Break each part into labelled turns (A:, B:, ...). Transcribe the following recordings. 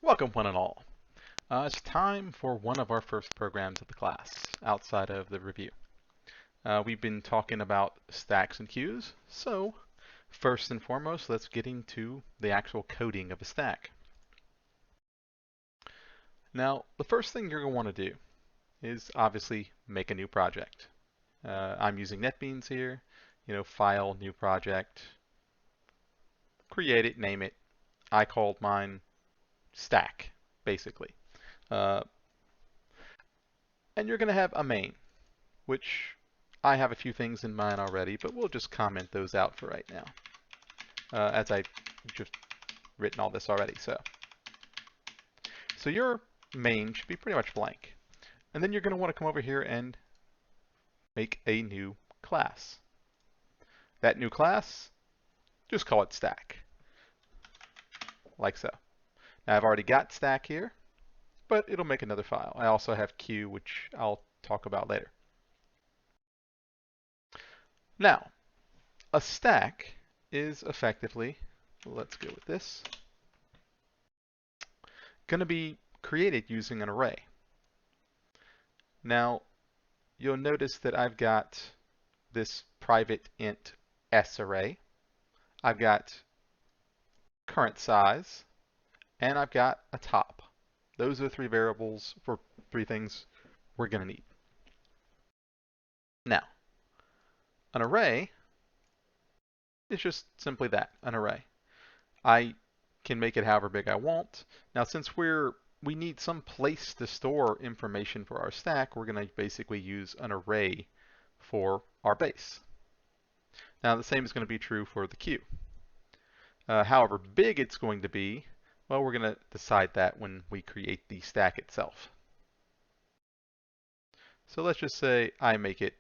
A: Welcome one and all. It's time for one of our first programs of the class outside of the review. We've been talking about stacks and queues, so first and foremost, let's get into the actual coding of a stack. Now, the first thing you're going to want to do is obviously make a new project. I'm using NetBeans here, file, new project, create it, name it. I called mine stack, basically. Uh, and you're going to have a main, which I have a few things in mind already, but we'll just comment those out for right now, as I've just written all this already. So your main should be pretty much blank. And then you're going to want to come over here and make a new class. That new class, just call it stack, like so. Now I've already got stack here, but it'll make another file. I also have queue, which I'll talk about later. Now, a stack is effectively, let's go with this, going to be created using an array. Now, you'll notice that I've got this private int s array. I've got current size, and I've got a top. Those are the three variables for three things we're going to need. Now, an array is just simply that, an array. I can make it however big I want. Now, since we need some place to store information for our stack, we're going to basically use an array for our base. Now, the same is going to be true for the queue. However big it's going to be, well, we're going to decide that when we create the stack itself. So let's just say I make it,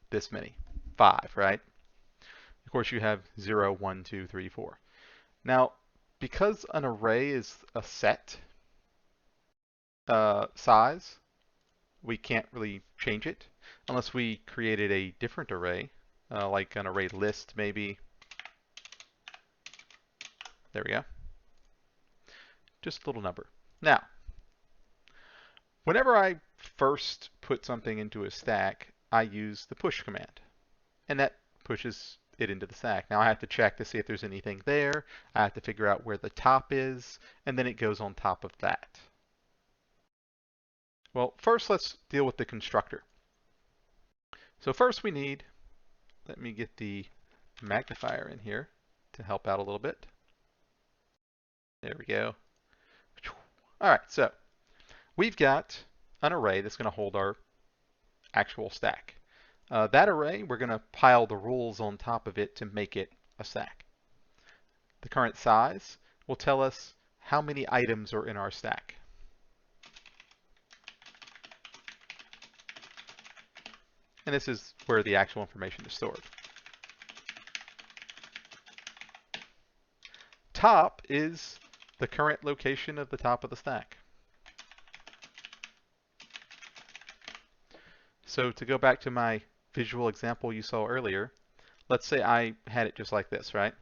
A: this many, 5, right? Of course, you have 0, 1, 2, 3, 4. Now, because an array is a set size, we can't really change it unless we created a different array, like an array list maybe. There we go. Just a little number. Now, whenever I first put something into a stack, I use the push command, and that pushes it into the stack. Now I have to check to see if there's anything there. I have to figure out where the top is, and then it goes on top of that. Well, first let's deal with the constructor. So first we need, let me get the magnifier in here to help out a little bit. There we go. All right, so we've got an array that's going to hold our actual stack. That array, we're going to pile the rules on top of it to make it a stack. The current size will tell us how many items are in our stack. And this is where the actual information is stored. Top is the current location of the top of the stack. So to go back to my visual example you saw earlier, let's say I had it just like this, right?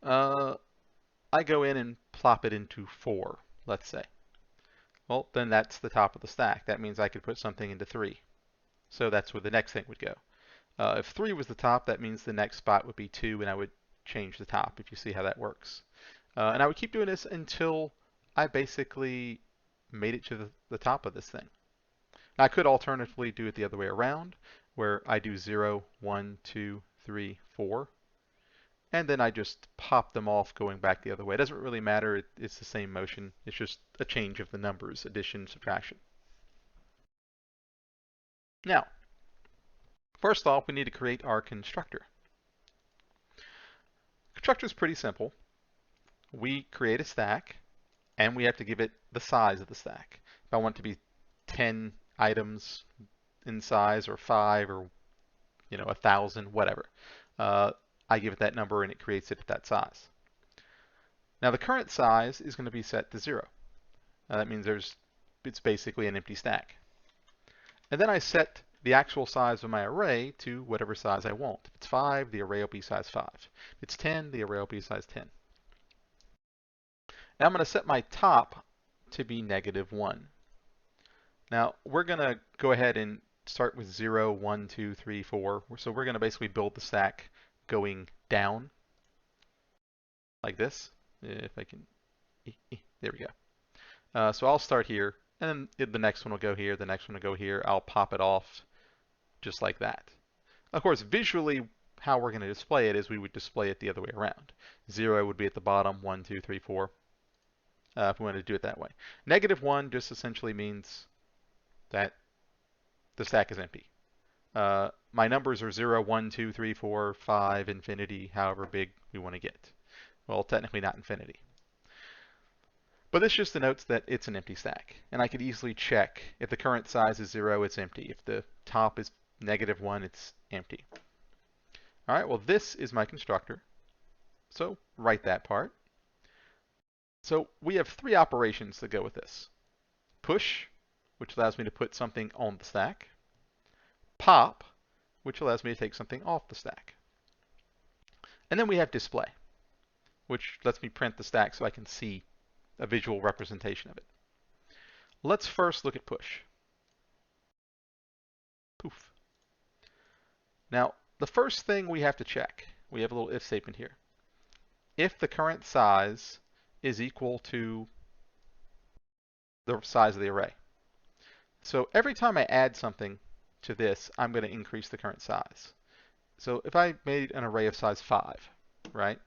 A: I go in and plop it into 4, let's say. Well, then that's the top of the stack. That means I could put something into 3. So that's where the next thing would go. If 3 was the top, that means the next spot would be 2, and I would change the top, if you see how that works. And I would keep doing this until I basically made it to the top of this thing. Now, I could alternatively do it the other way around, where I do 0, 1, 2, 3, 4, and then I just pop them off going back the other way. It doesn't really matter. It's the same motion. It's just a change of the numbers, addition, subtraction. Now, first off, we need to create our constructor. Constructor is pretty simple. We create a stack, and we have to give it the size of the stack. If I want it to be 10 items in size, or 5, or 1,000, whatever, I give it that number, and it creates it at that size. Now, the current size is going to be set to 0. That means it's basically an empty stack. And then I set the actual size of my array to whatever size I want. If it's 5, the array will be size 5. If it's 10, the array will be size 10. Now I'm going to set my top to be -1. Now we're going to go ahead and start with 0, 1, 2, 3, 4. So we're going to basically build the stack going down like this. If I can, there we go. So I'll start here, and then the next one will go here, the next one will go here. I'll pop it off just like that. Of course, visually, how we're going to display it is we would display it the other way around. 0 would be at the bottom, 1, 2, 3, 4, if we wanted to do it that way. -1 just essentially means that the stack is empty. My numbers are 0, 1, 2, 3, 4, 5, infinity, however big we want to get. Well, technically not infinity. But this just denotes that it's an empty stack. And I could easily check if the current size is 0, it's empty. If the top is -1, it's empty. All right, well, this is my constructor. So write that part. So we have 3 operations that go with this. Push, which allows me to put something on the stack. Pop, which allows me to take something off the stack. And then we have display, which lets me print the stack so I can see a visual representation of it. Let's first look at push. Poof. Now, the first thing we have to check, we have a little if statement here. If the current size is equal to the size of the array. So every time I add something to this, I'm going to increase the current size. So if I made an array of size 5, right?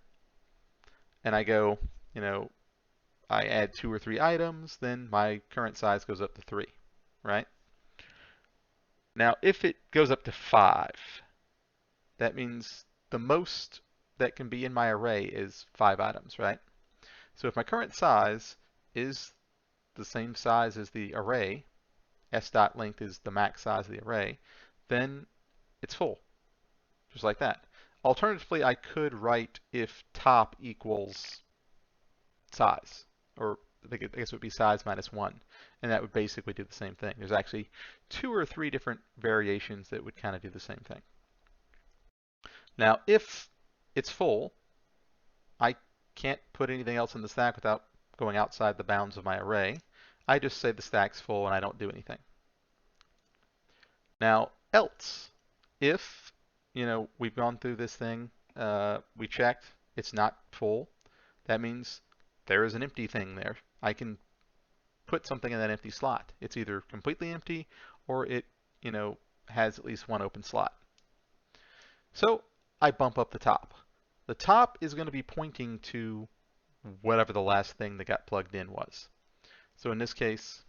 A: And I go, I add 2 or 3 items, then my current size goes up to 3, right? Now, if it goes up to 5, that means the most that can be in my array is 5 items, right? So if my current size is the same size as the array, s.length is the max size of the array, then it's full, just like that. Alternatively, I could write if top equals size, or I guess it would be size -1, and that would basically do the same thing. There's actually 2 or 3 different variations that would kind of do the same thing. Now, if it's full, I can't put anything else in the stack without going outside the bounds of my array. I just say the stack's full and I don't do anything. Now, else, if we've gone through this thing, we checked, it's not full, that means there is an empty thing there. I can put something in that empty slot. It's either completely empty or it, has at least one open slot. So I bump up the top. The top is going to be pointing to whatever the last thing that got plugged in was. So in this case,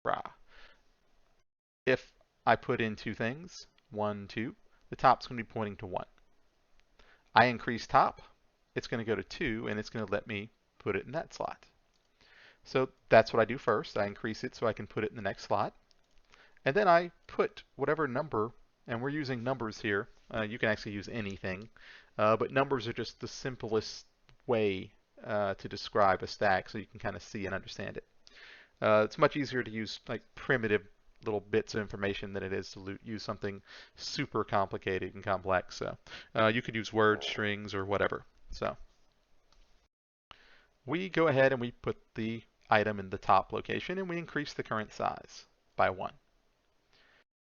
A: rah. If I put in 2 things, 1, 2, the top's going to be pointing to 1. I increase top, it's going to go to 2, and it's going to let me put it in that slot. So that's what I do first. I increase it so I can put it in the next slot. And then I put whatever number, and we're using numbers here. You can actually use anything, but numbers are just the simplest way to describe a stack so you can kind of see and understand it. It's much easier to use like primitive little bits of information than it is to use something super complicated and complex. So you could use word strings or whatever. So we go ahead and we put the item in the top location and we increase the current size by 1.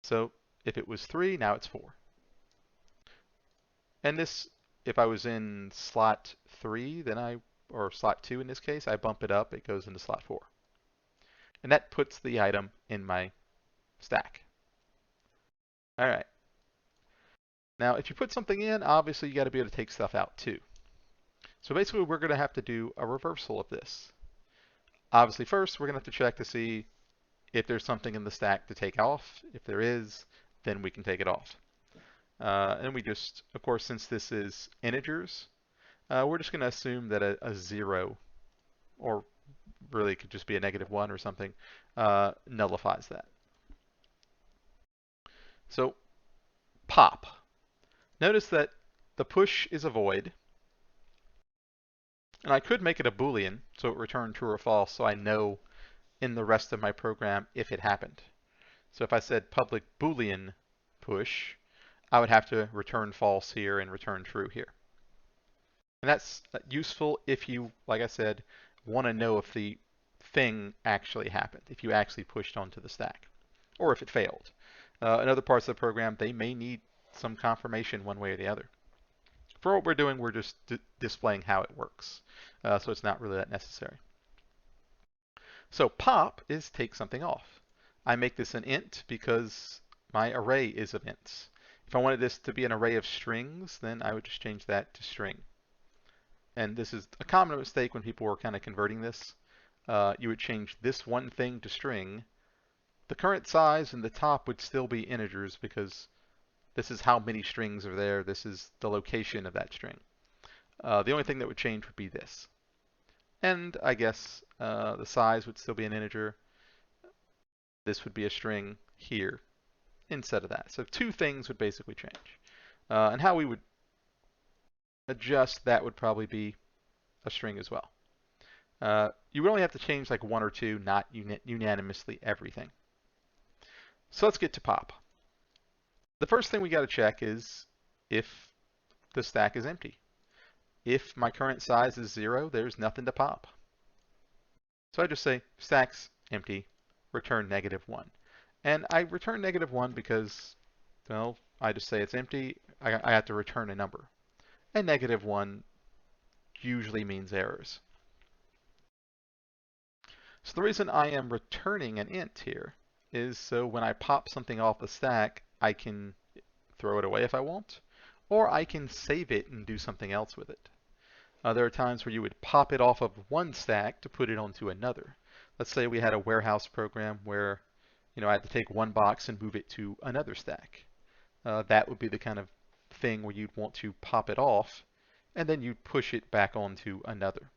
A: So if it was 3, now it's 4. And this, if I was in slot 3, then or slot 2 in this case, I bump it up, it goes into slot 4. And that puts the item in my stack. All right. Now, if you put something in, obviously you got to be able to take stuff out too. So basically, we're going to have to do a reversal of this. Obviously, first, we're going to have to check to see if there's something in the stack to take off. If there is, then we can take it off. And we just, of course, since this is integers, we're just going to assume that a 0, or really it could just be a -1 or something, nullifies that. So pop. Notice that the push is a void. And I could make it a Boolean, so it returned true or false, so I know in the rest of my program if it happened. So if I said public Boolean push, I would have to return false here and return true here. And that's useful if you, like I said, want to know if the thing actually happened, if you actually pushed onto the stack, or if it failed. In other parts of the program, they may need some confirmation one way or the other. For what we're doing, we're just displaying how it works. So it's not really that necessary. So pop is take something off. I make this an int because my array is of ints. If I wanted this to be an array of strings, then I would just change that to string. And this is a common mistake when people were kind of converting this. You would change this one thing to string. The current size and the top would still be integers because this is how many strings are there. This is the location of that string. The only thing that would change would be this. And I guess the size would still be an integer. This would be a string here instead of that. So two things would basically change. And how we would adjust that would probably be a string as well. You would only have to change like one or two, not unanimously everything. So let's get to pop. The first thing we got to check is if the stack is empty. If my current size is 0, there's nothing to pop. So I just say stack's empty, return -1. And I return -1 because, well, I just say it's empty. I have to return a number. And -1 usually means errors. So the reason I am returning an int here is so when I pop something off the stack, I can throw it away if I want, or I can save it and do something else with it. There are times where you would pop it off of one stack to put it onto another. Let's say we had a warehouse program where I had to take one box and move it to another stack. That would be the kind of thing where you'd want to pop it off and then you'd push it back onto another.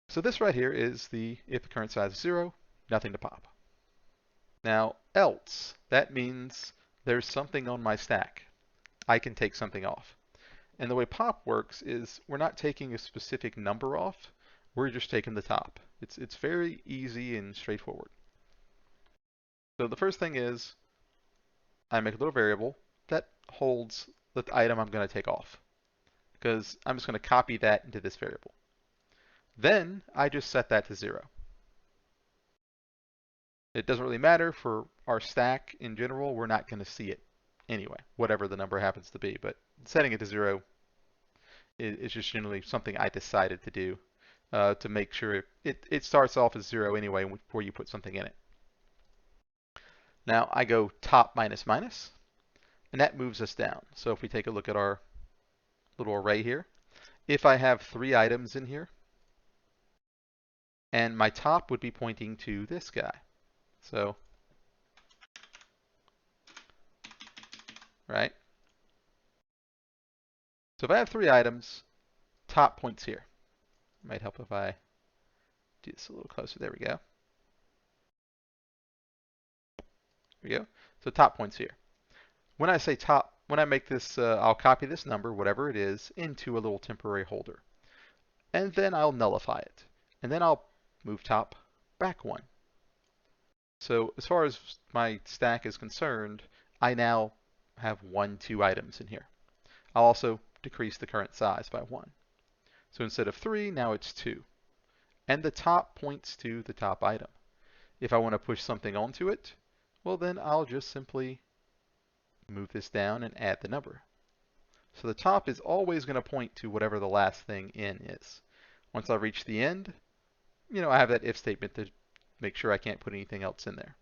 A: So this right here is if the current size is 0, nothing to pop. Now else, that means there's something on my stack. I can take something off. And the way pop works is we're not taking a specific number off, we're just taking the top. It's very easy and straightforward. So the first thing is I make a little variable that holds the item I'm going to take off, because I'm just going to copy that into this variable. Then I just set that to 0. It doesn't really matter for our stack in general, we're not going to see it anyway, whatever the number happens to be, but setting it to 0 is just generally something I decided to do to make sure it starts off as 0 anyway before you put something in it. Now I go top minus minus, and that moves us down. So if we take a look at our little array here, if I have 3 items in here, and my top would be pointing to this guy. So, right? So if I have 3 items, top points here. It might help if I do this a little closer. There we go. There we go. So top points here. When I say top, when I make this, I'll copy this number, whatever it is, into a little temporary holder. And then I'll nullify it. And then I'll move top back 1. So as far as my stack is concerned, I now have 2 items in here. I'll also decrease the current size by 1. So instead of 3, now it's 2. And the top points to the top item. If I want to push something onto it, well then I'll just simply move this down and add the number. So the top is always going to point to whatever the last thing in is. Once I reach the end, I have that if statement to make sure I can't put anything else in there.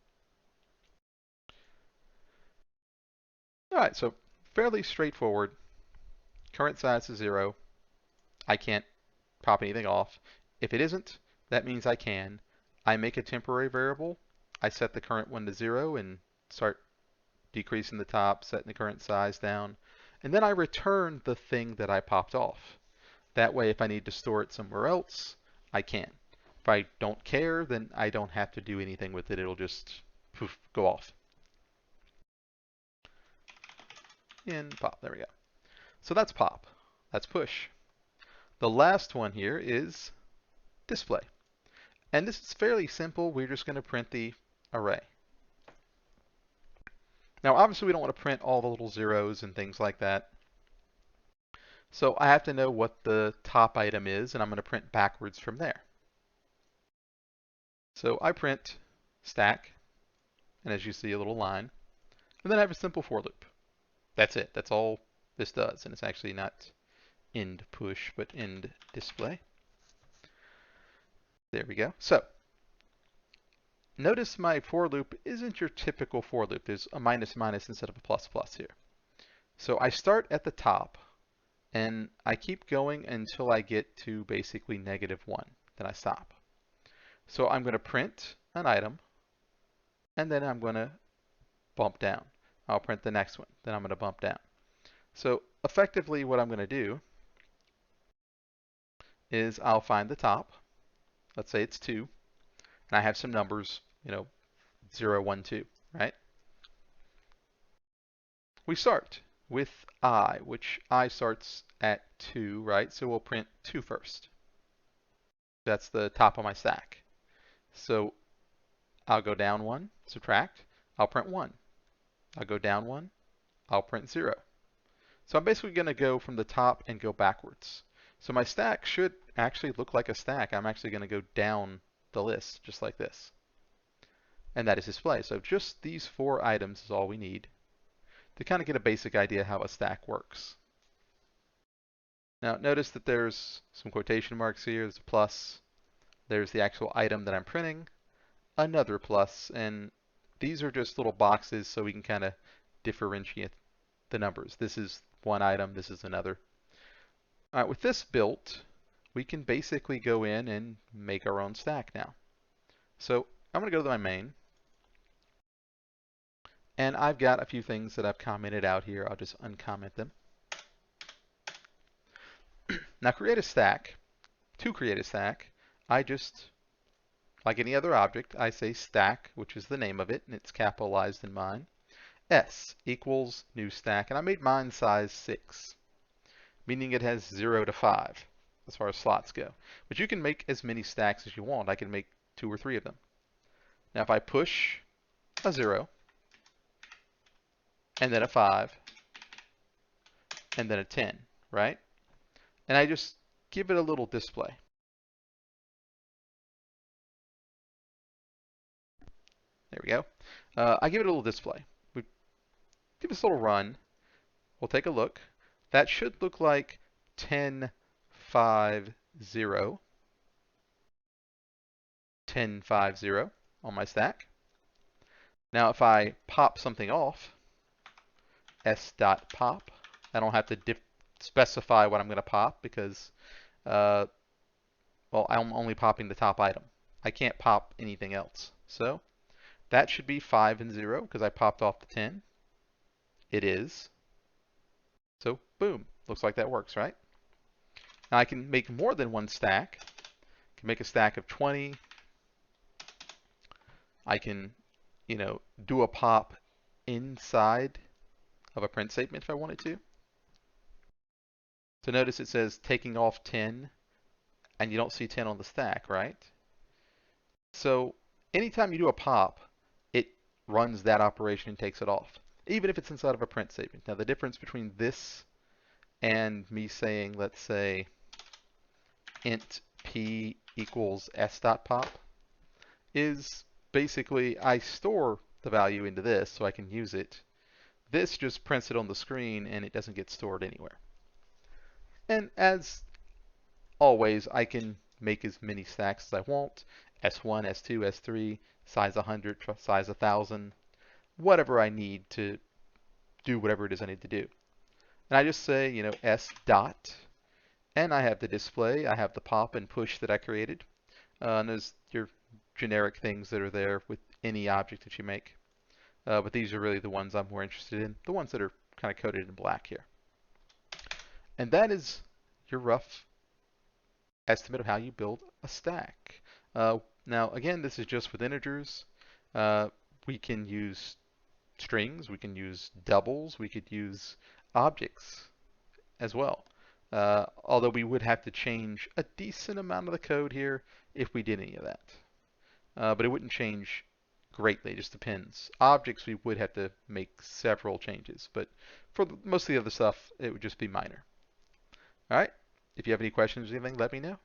A: All right, so fairly straightforward. Current size is 0. I can't pop anything off. If it isn't, that means I can. I make a temporary variable. I set the current one to 0 and start decreasing the top, setting the current size down. And then I return the thing that I popped off. That way, if I need to store it somewhere else, I can. If I don't care, then I don't have to do anything with it. It'll just poof, go off. And pop. There we go. So that's pop. That's push. The last one here is display. And this is fairly simple. We're just going to print the array. Now, obviously, we don't want to print all the little zeros and things like that. So I have to know what the top item is, and I'm going to print backwards from there. So I print stack, and as you see, a little line, and then I have a simple for loop. That's it. That's all this does, and it's actually not end push, but end display. There we go. So notice my for loop isn't your typical for loop. There's a minus minus instead of a plus plus here. So I start at the top, and I keep going until I get to basically -1. Then I stop. So I'm going to print an item, and then I'm going to bump down. I'll print the next one, then I'm going to bump down. So effectively what I'm going to do is I'll find the top. Let's say it's 2, and I have some numbers, 0, 1, 2, right? We start with I, which I starts at 2, right? So we'll print 2 first. That's the top of my stack. So I'll go down 1, subtract, I'll print 1. I'll go down 1, I'll print 0. So I'm basically going to go from the top and go backwards. So my stack should actually look like a stack. I'm actually going to go down the list just like this. And that is display. So just these 4 items is all we need to kind of get a basic idea how a stack works. Now notice that there's some quotation marks here. There's a plus. There's the actual item that I'm printing. Another plus. And these are just little boxes so we can kind of differentiate the numbers. This is one item. This is another. All right, with this built, we can basically go in and make our own stack now. So I'm going to go to my main. And I've got a few things that I've commented out here. I'll just uncomment them. Now create a stack. To create a stack, I just, like any other object, I say stack, which is the name of it, and it's capitalized in mine. S equals new stack, and I made mine size 6, meaning it has 0 to 5 as far as slots go. But you can make as many stacks as you want. I can make 2 or 3 of them. Now if I push a 0, and then a 5, and then a 10, right? And I just give it a little display. There we go. I give it a little display. We give this a little run. We'll take a look. That should look like 10, 5, 0, 10, 5, 0 on my stack. Now if I pop something off, s.pop, I don't have to specify what I'm going to pop because, well, I'm only popping the top item. I can't pop anything else. So that should be 5 and 0 because I popped off the 10. It is. So boom, looks like that works, right? Now I can make more than one stack. I can make a stack of 20. I can, do a pop inside of a print statement if I wanted to. So notice it says taking off 10, and you don't see 10 on the stack, right? So anytime you do a pop, it runs that operation and takes it off, even if it's inside of a print statement. Now the difference between this and me saying, let's say, int p equals s.pop is basically I store the value into this so I can use it. This just prints it on the screen and it doesn't get stored anywhere. And as always, I can make as many stacks as I want. S1, S2, S3, size 100, size 1000, whatever I need to do whatever it is I need to do. And I just say, S dot, and I have the display, I have the pop and push that I created. And there's your generic things that are there with any object that you make. But these are really the ones I'm more interested in, the ones that are kind of coded in black here. And that is your rough estimate of how you build a stack. Now, again, this is just with integers. We can use strings, we can use doubles, we could use objects as well. Although we would have to change a decent amount of the code here if we did any of that. But it wouldn't change greatly, it just depends. Objects, we would have to make several changes, but for most of the other stuff, it would just be minor. All right. If you have any questions or anything, let me know.